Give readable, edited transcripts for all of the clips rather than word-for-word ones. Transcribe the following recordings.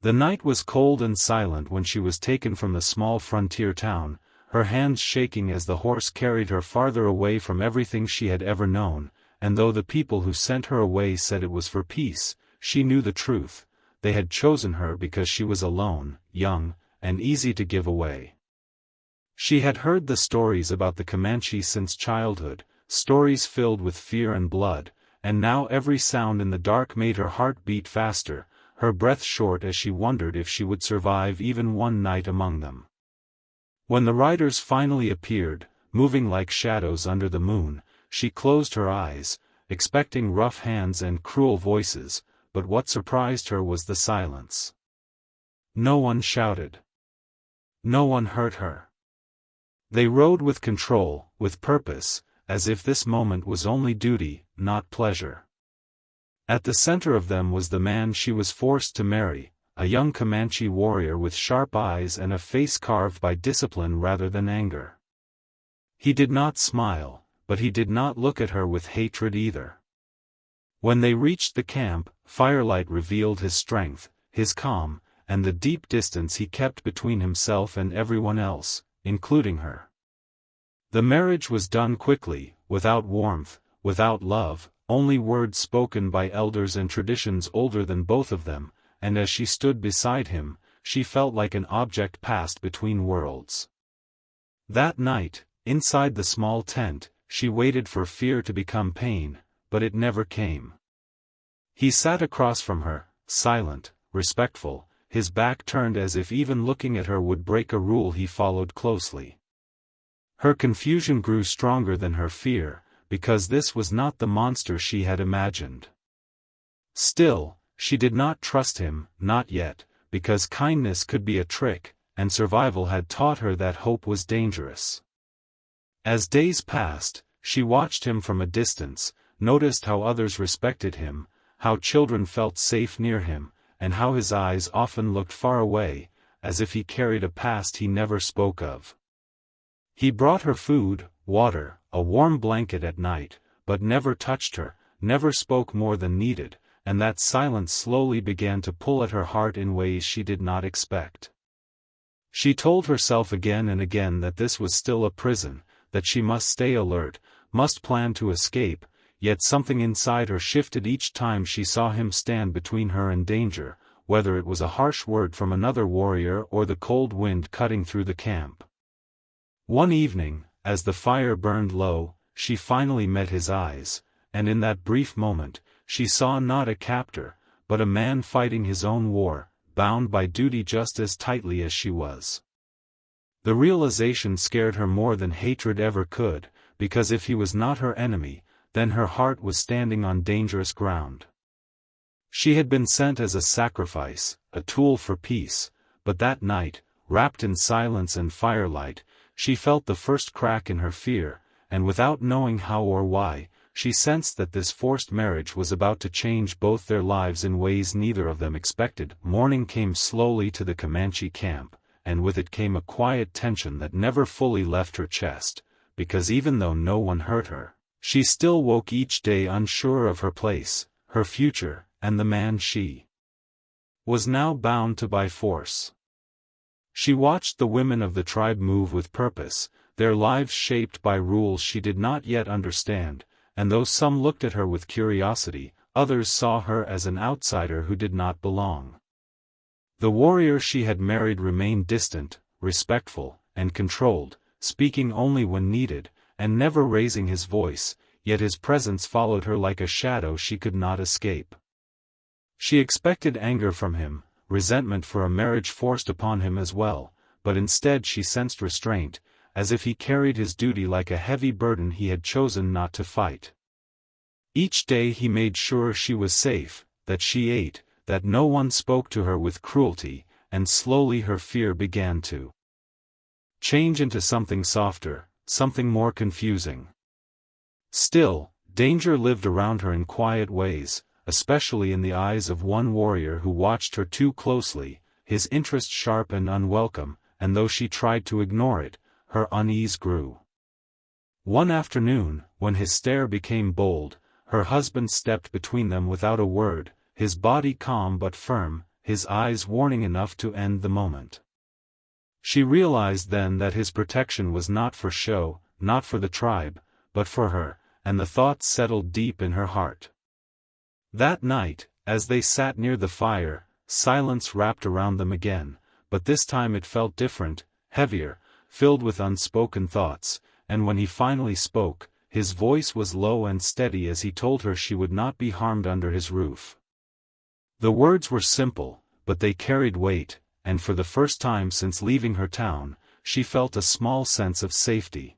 The night was cold and silent when she was taken from the small frontier town, her hands shaking as the horse carried her farther away from everything she had ever known, and though the people who sent her away said it was for peace, she knew the truth. They had chosen her because she was alone, young, and easy to give away. She had heard the stories about the Comanche since childhood, stories filled with fear and blood, and now every sound in the dark made her heart beat faster, her breath short as she wondered if she would survive even one night among them. When the riders finally appeared, moving like shadows under the moon, she closed her eyes, expecting rough hands and cruel voices, but what surprised her was the silence. No one shouted. No one hurt her. They rode with control, with purpose, as if this moment was only duty, not pleasure. At the center of them was the man she was forced to marry, a young Comanche warrior with sharp eyes and a face carved by discipline rather than anger. He did not smile, but he did not look at her with hatred either. When they reached the camp, firelight revealed his strength, his calm, and the deep distance he kept between himself and everyone else, including her. The marriage was done quickly, without warmth, without love, only words spoken by elders and traditions older than both of them, and as she stood beside him, she felt like an object passed between worlds. That night, inside the small tent, she waited for fear to become pain, but it never came. He sat across from her, silent, respectful, his back turned as if even looking at her would break a rule he followed closely. Her confusion grew stronger than her fear, because this was not the monster she had imagined. Still, she did not trust him, not yet, because kindness could be a trick, and survival had taught her that hope was dangerous. As days passed, she watched him from a distance, noticed how others respected him, how children felt safe near him, and how his eyes often looked far away, as if he carried a past he never spoke of. He brought her food, water, a warm blanket at night, but never touched her, never spoke more than needed, and that silence slowly began to pull at her heart in ways she did not expect. She told herself again and again that this was still a prison, that she must stay alert, must plan to escape, yet something inside her shifted each time she saw him stand between her and danger, whether it was a harsh word from another warrior or the cold wind cutting through the camp. One evening, as the fire burned low, she finally met his eyes, and in that brief moment, she saw not a captor, but a man fighting his own war, bound by duty just as tightly as she was. The realization scared her more than hatred ever could, because if he was not her enemy, then her heart was standing on dangerous ground. She had been sent as a sacrifice, a tool for peace, but that night, wrapped in silence and firelight, she felt the first crack in her fear, and without knowing how or why, she sensed that this forced marriage was about to change both their lives in ways neither of them expected. Morning came slowly to the Comanche camp, and with it came a quiet tension that never fully left her chest, because even though no one hurt her, she still woke each day unsure of her place, her future, and the man she was now bound to by force. She watched the women of the tribe move with purpose, their lives shaped by rules she did not yet understand, and though some looked at her with curiosity, others saw her as an outsider who did not belong. The warrior she had married remained distant, respectful, and controlled, speaking only when needed, and never raising his voice, yet his presence followed her like a shadow she could not escape. She expected anger from him, resentment for a marriage forced upon him as well, but instead she sensed restraint, as if he carried his duty like a heavy burden he had chosen not to fight. Each day he made sure she was safe, that she ate, that no one spoke to her with cruelty, and slowly her fear began to change into something softer, something more confusing. Still, danger lived around her in quiet ways, especially in the eyes of one warrior who watched her too closely, his interest sharp and unwelcome, and though she tried to ignore it, her unease grew. One afternoon, when his stare became bold, her husband stepped between them without a word, his body calm but firm, his eyes warning enough to end the moment. She realized then that his protection was not for show, not for the tribe, but for her, and the thought settled deep in her heart. That night, as they sat near the fire, silence wrapped around them again, but this time it felt different, heavier, filled with unspoken thoughts, and when he finally spoke, his voice was low and steady as he told her she would not be harmed under his roof. The words were simple, but they carried weight, and for the first time since leaving her town, she felt a small sense of safety.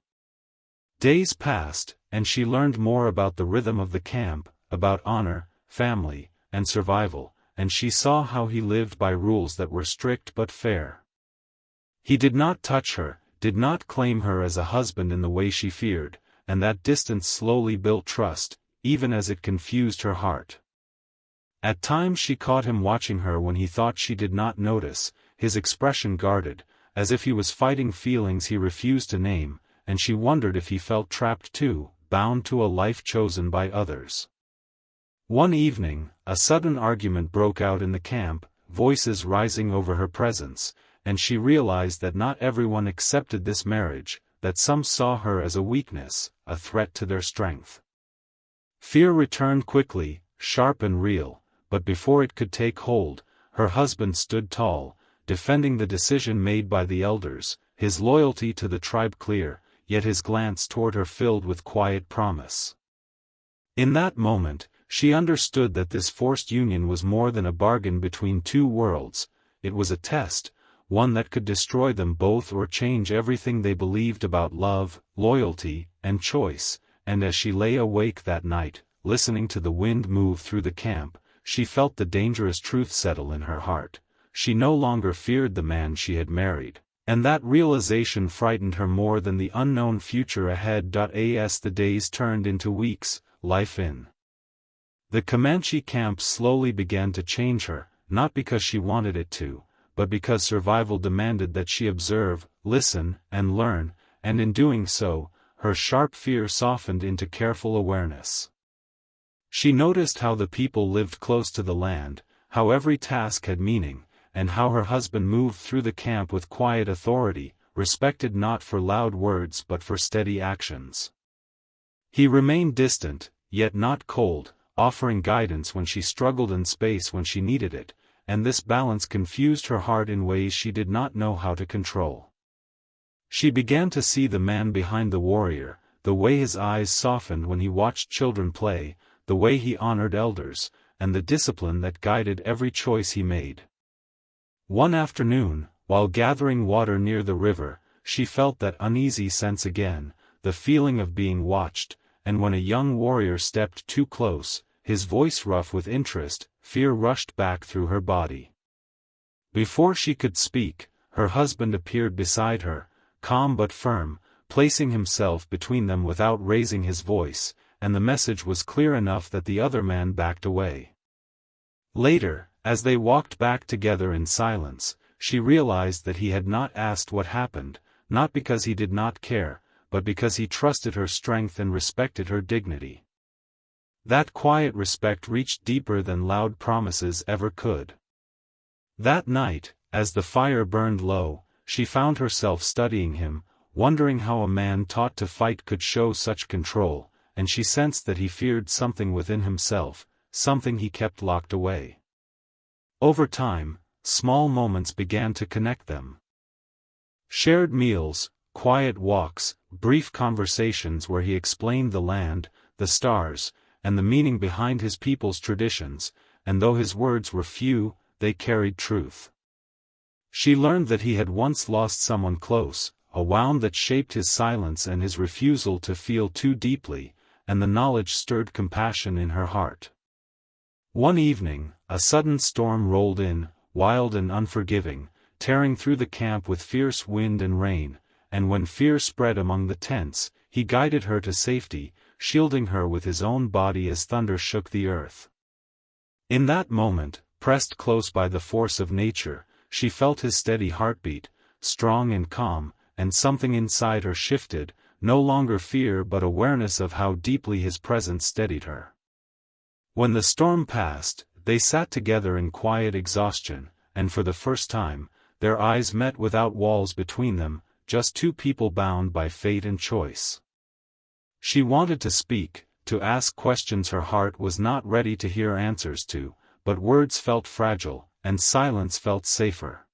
Days passed, and she learned more about the rhythm of the camp, about honor, family, and survival, and she saw how he lived by rules that were strict but fair. He did not touch her, did not claim her as a husband in the way she feared, and that distance slowly built trust, even as it confused her heart. At times she caught him watching her when he thought she did not notice, his expression guarded, as if he was fighting feelings he refused to name, and she wondered if he felt trapped too, bound to a life chosen by others. One evening, a sudden argument broke out in the camp, voices rising over her presence, and she realized that not everyone accepted this marriage, that some saw her as a weakness, a threat to their strength. Fear returned quickly, sharp and real, but before it could take hold, her husband stood tall, defending the decision made by the elders, his loyalty to the tribe clear, yet his glance toward her filled with quiet promise. In that moment, she understood that this forced union was more than a bargain between two worlds, it was a test, one that could destroy them both or change everything they believed about love, loyalty, and choice, and as she lay awake that night, listening to the wind move through the camp, she felt the dangerous truth settle in her heart. She no longer feared the man she had married, and that realization frightened her more than the unknown future ahead. As the days turned into weeks, life in the Comanche camp slowly began to change her, not because she wanted it to, but because survival demanded that she observe, listen, and learn, and in doing so, her sharp fear softened into careful awareness. She noticed how the people lived close to the land, how every task had meaning, and how her husband moved through the camp with quiet authority, respected not for loud words but for steady actions. He remained distant, yet not cold, offering guidance when she struggled and space when she needed it, and this balance confused her heart in ways she did not know how to control. She began to see the man behind the warrior, the way his eyes softened when he watched children play, the way he honored elders, and the discipline that guided every choice he made. One afternoon, while gathering water near the river, she felt that uneasy sense again, the feeling of being watched, and when a young warrior stepped too close, his voice rough with interest, fear rushed back through her body. Before she could speak, her husband appeared beside her, calm but firm, placing himself between them without raising his voice, and the message was clear enough that the other man backed away. Later, as they walked back together in silence, she realized that he had not asked what happened, not because he did not care, but because he trusted her strength and respected her dignity. That quiet respect reached deeper than loud promises ever could. That night, as the fire burned low, she found herself studying him, wondering how a man taught to fight could show such control, and she sensed that he feared something within himself, something he kept locked away. Over time, small moments began to connect them. Shared meals, quiet walks, brief conversations where he explained the land, the stars, and the meaning behind his people's traditions, and though his words were few, they carried truth. She learned that he had once lost someone close, a wound that shaped his silence and his refusal to feel too deeply, and the knowledge stirred compassion in her heart. One evening, a sudden storm rolled in, wild and unforgiving, tearing through the camp with fierce wind and rain, and when fear spread among the tents, he guided her to safety, shielding her with his own body as thunder shook the earth. In that moment, pressed close by the force of nature, she felt his steady heartbeat, strong and calm, and something inside her shifted, no longer fear but awareness of how deeply his presence steadied her. When the storm passed, They sat together in quiet exhaustion, and for the first time, their eyes met without walls between them, just two people bound by fate and choice. She wanted to speak, to ask questions her heart was not ready to hear answers to, but words felt fragile, and silence felt safer.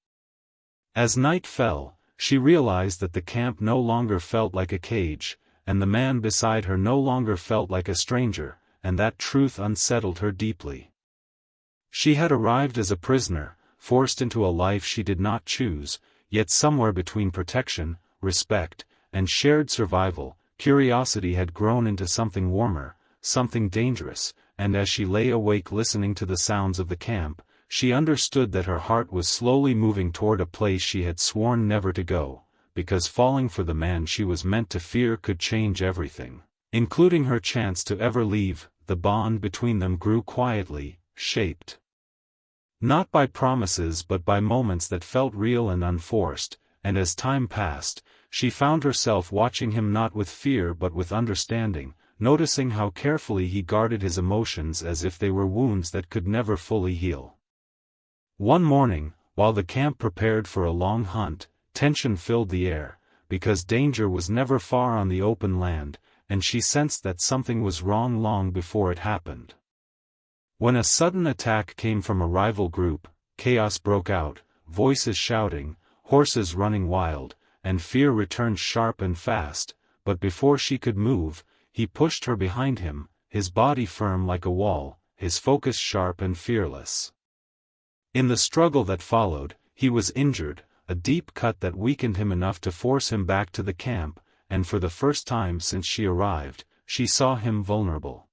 As night fell, she realized that the camp no longer felt like a cage, and the man beside her no longer felt like a stranger, and that truth unsettled her deeply. She had arrived as a prisoner, forced into a life she did not choose, yet somewhere between protection, respect, and shared survival, curiosity had grown into something warmer, something dangerous, and as she lay awake listening to the sounds of the camp, she understood that her heart was slowly moving toward a place she had sworn never to go, because falling for the man she was meant to fear could change everything, including her chance to ever leave. The bond between them grew quietly, shaped not by promises but by moments that felt real and unforced, and as time passed, she found herself watching him not with fear but with understanding, noticing how carefully he guarded his emotions as if they were wounds that could never fully heal. One morning, while the camp prepared for a long hunt, tension filled the air, because danger was never far on the open land, and she sensed that something was wrong long before it happened. When a sudden attack came from a rival group, chaos broke out, voices shouting, horses running wild, and fear returned sharp and fast, but before she could move, he pushed her behind him, his body firm like a wall, his focus sharp and fearless. In the struggle that followed, he was injured, a deep cut that weakened him enough to force him back to the camp, and for the first time since she arrived, she saw him vulnerable.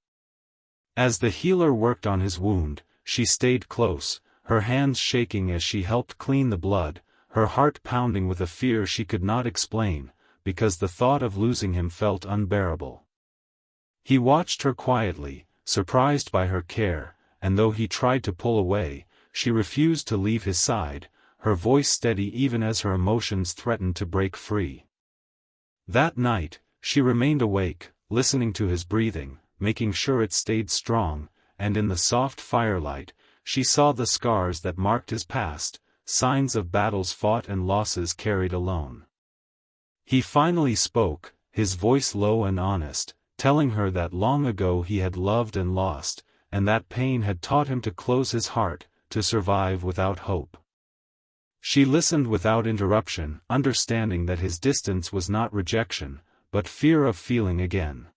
As the healer worked on his wound, she stayed close, her hands shaking as she helped clean the blood, her heart pounding with a fear she could not explain, because the thought of losing him felt unbearable. He watched her quietly, surprised by her care, and though he tried to pull away, she refused to leave his side, her voice steady even as her emotions threatened to break free. That night, she remained awake, listening to his breathing, making sure it stayed strong, and in the soft firelight, she saw the scars that marked his past, signs of battles fought and losses carried alone. He finally spoke, his voice low and honest, telling her that long ago he had loved and lost, and that pain had taught him to close his heart, to survive without hope. She listened without interruption, understanding that his distance was not rejection, but fear of feeling again.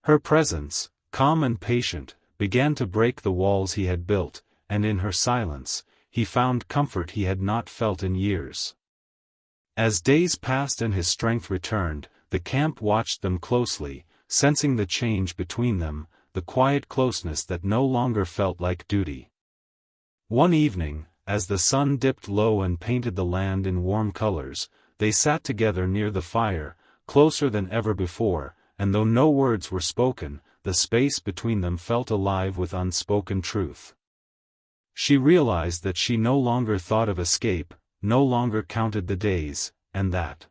Her presence, calm and patient, began to break the walls he had built, and in her silence, he found comfort he had not felt in years. As days passed and his strength returned, the camp watched them closely, sensing the change between them, the quiet closeness that no longer felt like duty. One evening, as the sun dipped low and painted the land in warm colors, they sat together near the fire, closer than ever before, and though no words were spoken, the space between them felt alive with unspoken truth. She realized that she no longer thought of escape, no longer counted the days, and that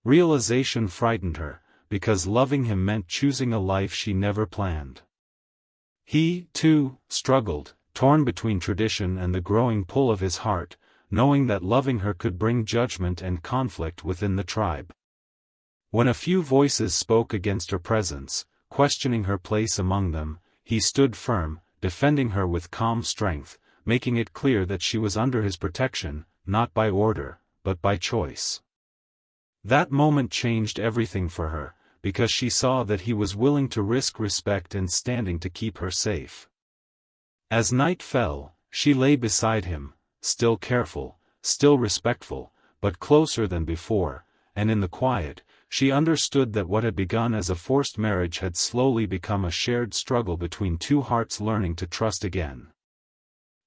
realization frightened her, because loving him meant choosing a life she never planned. He, too, struggled, torn between tradition and the growing pull of his heart, knowing that loving her could bring judgment and conflict within the tribe. When a few voices spoke against her presence, questioning her place among them, he stood firm, defending her with calm strength, making it clear that she was under his protection, not by order, but by choice. That moment changed everything for her, because she saw that he was willing to risk respect and standing to keep her safe. As night fell, she lay beside him, still careful, still respectful, but closer than before, and in the quiet, she understood that what had begun as a forced marriage had slowly become a shared struggle between two hearts learning to trust again.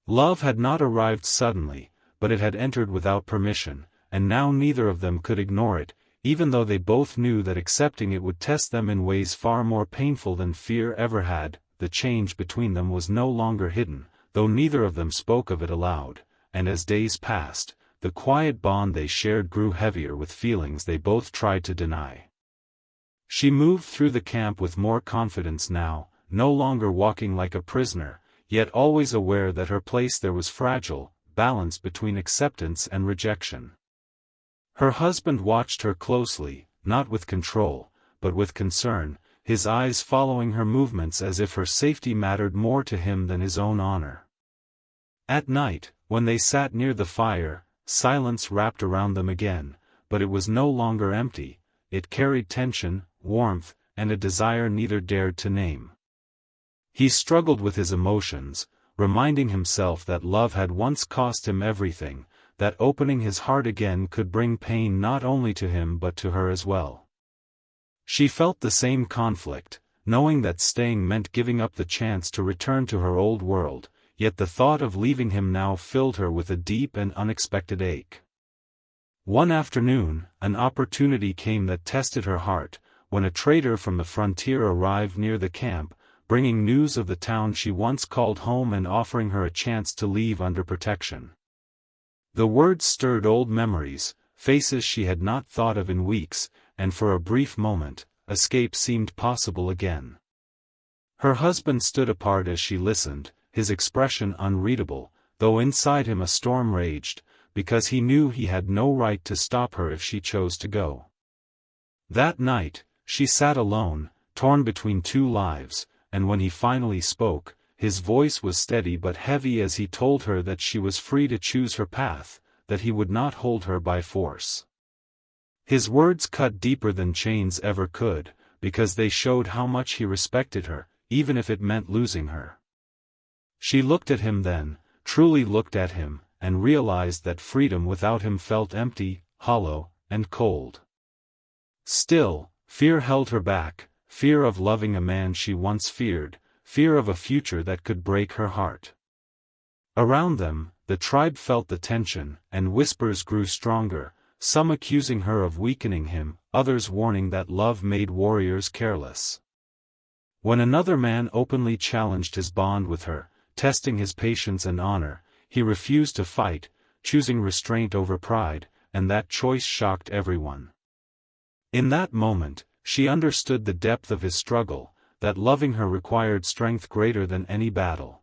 Love had not arrived suddenly, but it had entered without permission, and now neither of them could ignore it, even though they both knew that accepting it would test them in ways far more painful than fear ever had. The change between them was no longer hidden, though neither of them spoke of it aloud, and as days passed, the quiet bond they shared grew heavier with feelings they both tried to deny. She moved through the camp with more confidence now, no longer walking like a prisoner, yet always aware that her place there was fragile, balanced between acceptance and rejection. Her husband watched her closely, not with control, but with concern, his eyes following her movements as if her safety mattered more to him than his own honor. At night, when they sat near the fire, silence wrapped around them again, but it was no longer empty, it carried tension, warmth, and a desire neither dared to name. He struggled with his emotions, reminding himself that love had once cost him everything, that opening his heart again could bring pain not only to him but to her as well. She felt the same conflict, knowing that staying meant giving up the chance to return to her old world, yet the thought of leaving him now filled her with a deep and unexpected ache. One afternoon, an opportunity came that tested her heart, when a trader from the frontier arrived near the camp, bringing news of the town she once called home and offering her a chance to leave under protection. The words stirred old memories, faces she had not thought of in weeks, and for a brief moment, escape seemed possible again. Her husband stood apart as she listened, his expression unreadable, though inside him a storm raged, because he knew he had no right to stop her if she chose to go. That night, she sat alone, torn between two lives, and when he finally spoke, his voice was steady but heavy as he told her that she was free to choose her path, that he would not hold her by force. His words cut deeper than chains ever could, because they showed how much he respected her, even if it meant losing her. She looked at him then, truly looked at him, and realized that freedom without him felt empty, hollow, and cold. Still, fear held her back, fear of loving a man she once feared, fear of a future that could break her heart. Around them, the tribe felt the tension, and whispers grew stronger, some accusing her of weakening him, others warning that love made warriors careless. When another man openly challenged his bond with her, testing his patience and honor, he refused to fight, choosing restraint over pride, and that choice shocked everyone. In that moment, she understood the depth of his struggle, that loving her required strength greater than any battle.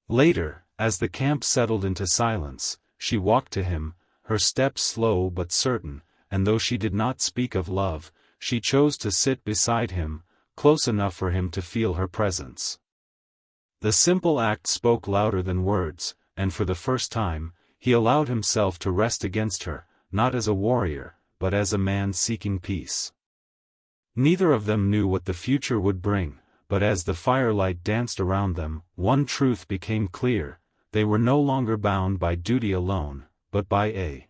Later, as the camp settled into silence, she walked to him, her steps slow but certain, and though she did not speak of love, she chose to sit beside him, close enough for him to feel her presence. The simple act spoke louder than words, and for the first time, he allowed himself to rest against her, not as a warrior, but as a man seeking peace. Neither of them knew what the future would bring, but as the firelight danced around them, one truth became clear: they were no longer bound by duty alone, but by a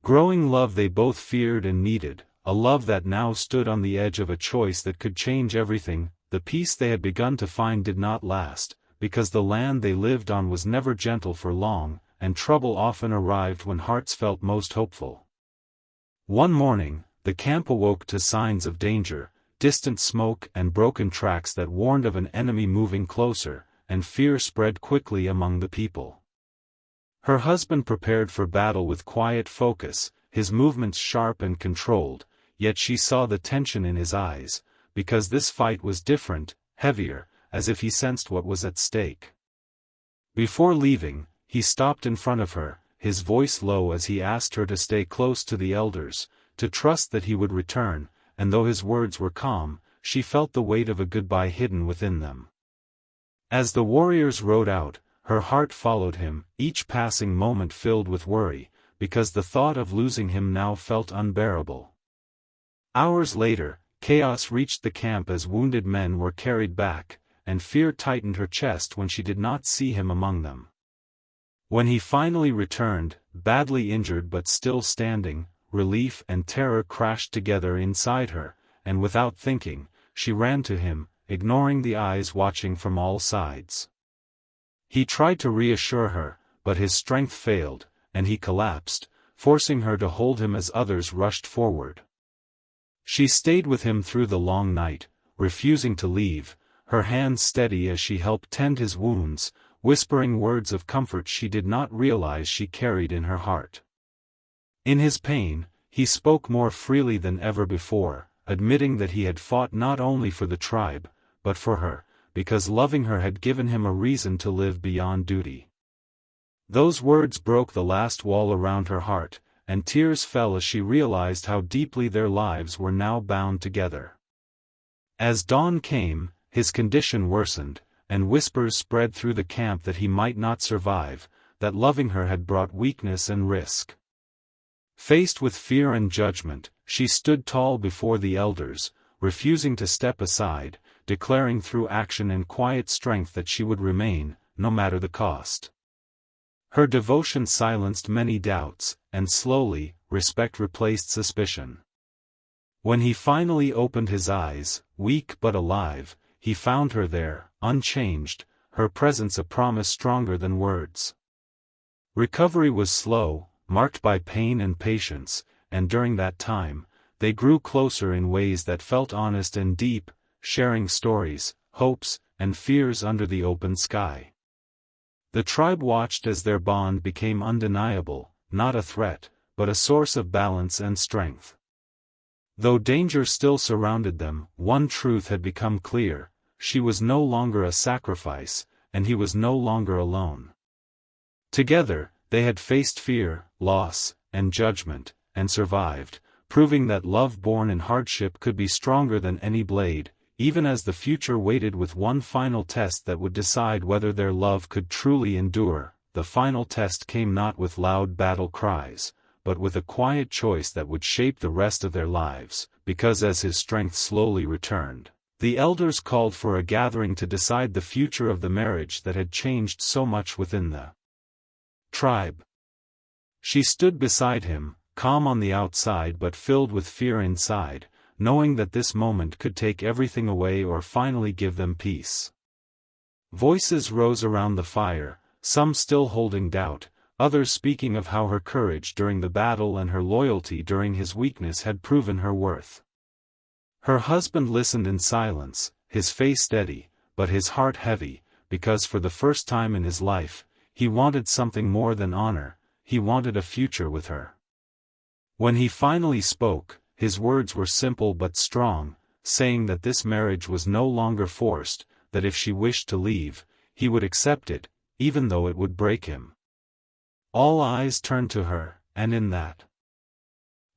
growing love they both feared and needed, a love that now stood on the edge of a choice that could change everything. The peace they had begun to find did not last, because the land they lived on was never gentle for long, and trouble often arrived when hearts felt most hopeful. One morning, the camp awoke to signs of danger, distant smoke and broken tracks that warned of an enemy moving closer, and fear spread quickly among the people. Her husband prepared for battle with quiet focus, his movements sharp and controlled, yet she saw the tension in his eyes, because this fight was different, heavier, as if he sensed what was at stake. Before leaving, he stopped in front of her, his voice low as he asked her to stay close to the elders, to trust that he would return, and though his words were calm, she felt the weight of a goodbye hidden within them. As the warriors rode out, her heart followed him, each passing moment filled with worry, because the thought of losing him now felt unbearable. Hours later, chaos reached the camp as wounded men were carried back, and fear tightened her chest when she did not see him among them. When he finally returned, badly injured but still standing, relief and terror crashed together inside her, and without thinking, she ran to him, ignoring the eyes watching from all sides. He tried to reassure her, but his strength failed, and he collapsed, forcing her to hold him as others rushed forward. She stayed with him through the long night, refusing to leave, her hands steady as she helped tend his wounds, whispering words of comfort she did not realize she carried in her heart. In his pain, he spoke more freely than ever before, admitting that he had fought not only for the tribe, but for her, because loving her had given him a reason to live beyond duty. Those words broke the last wall around her heart, and tears fell as she realized how deeply their lives were now bound together. As dawn came, his condition worsened, and whispers spread through the camp that he might not survive, that loving her had brought weakness and risk. Faced with fear and judgment, she stood tall before the elders, refusing to step aside, declaring through action and quiet strength that she would remain, no matter the cost. Her devotion silenced many doubts, and slowly, respect replaced suspicion. When he finally opened his eyes, weak but alive, he found her there, unchanged, her presence a promise stronger than words. Recovery was slow, marked by pain and patience, and during that time, they grew closer in ways that felt honest and deep, sharing stories, hopes, and fears under the open sky. The tribe watched as their bond became undeniable, not a threat, but a source of balance and strength. Though danger still surrounded them, one truth had become clear: she was no longer a sacrifice, and he was no longer alone. Together, they had faced fear, loss, and judgment, and survived, proving that love born in hardship could be stronger than any blade, even as the future waited with one final test that would decide whether their love could truly endure. The final test came not with loud battle cries, but with a quiet choice that would shape the rest of their lives, because as his strength slowly returned, the elders called for a gathering to decide the future of the marriage that had changed so much within the tribe. She stood beside him, calm on the outside but filled with fear inside, knowing that this moment could take everything away or finally give them peace. Voices rose around the fire, some still holding doubt, others speaking of how her courage during the battle and her loyalty during his weakness had proven her worth. Her husband listened in silence, his face steady, but his heart heavy, because for the first time in his life, he wanted something more than honor, he wanted a future with her. When he finally spoke, his words were simple but strong, saying that this marriage was no longer forced, that if she wished to leave, he would accept it, even though it would break him. All eyes turned to her, and in that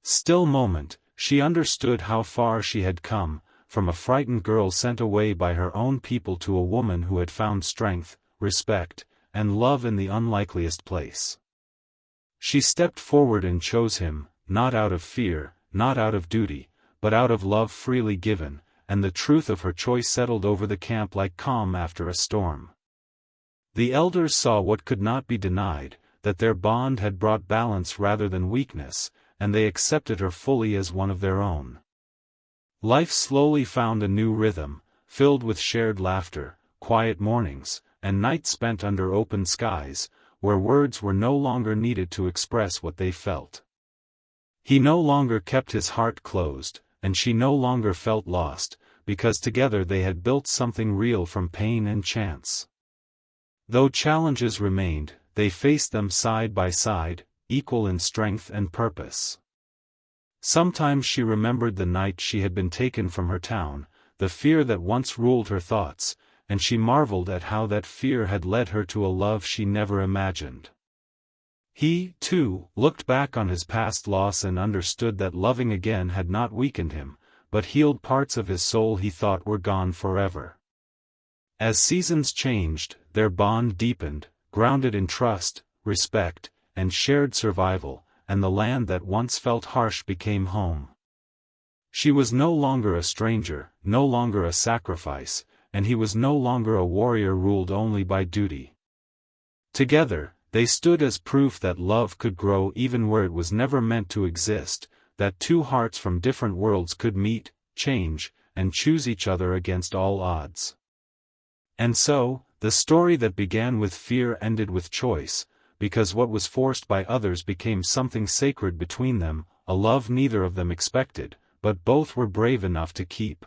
still moment, she understood how far she had come, from a frightened girl sent away by her own people to a woman who had found strength, respect, and love in the unlikeliest place. She stepped forward and chose him, not out of fear, not out of duty, but out of love freely given, and the truth of her choice settled over the camp like calm after a storm. The elders saw what could not be denied, that their bond had brought balance rather than weakness, and they accepted her fully as one of their own. Life slowly found a new rhythm, filled with shared laughter, quiet mornings, and nights spent under open skies, where words were no longer needed to express what they felt. He no longer kept his heart closed, and she no longer felt lost, because together they had built something real from pain and chance. Though challenges remained, they faced them side by side, equal in strength and purpose. Sometimes she remembered the night she had been taken from her town, the fear that once ruled her thoughts, and she marveled at how that fear had led her to a love she never imagined. He, too, looked back on his past loss and understood that loving again had not weakened him, but healed parts of his soul he thought were gone forever. As seasons changed, their bond deepened, grounded in trust, respect, and shared survival, and the land that once felt harsh became home. She was no longer a stranger, no longer a sacrifice, and he was no longer a warrior ruled only by duty. Together, they stood as proof that love could grow even where it was never meant to exist, that two hearts from different worlds could meet, change, and choose each other against all odds. And so, the story that began with fear ended with choice, because what was forced by others became something sacred between them, a love neither of them expected, but both were brave enough to keep.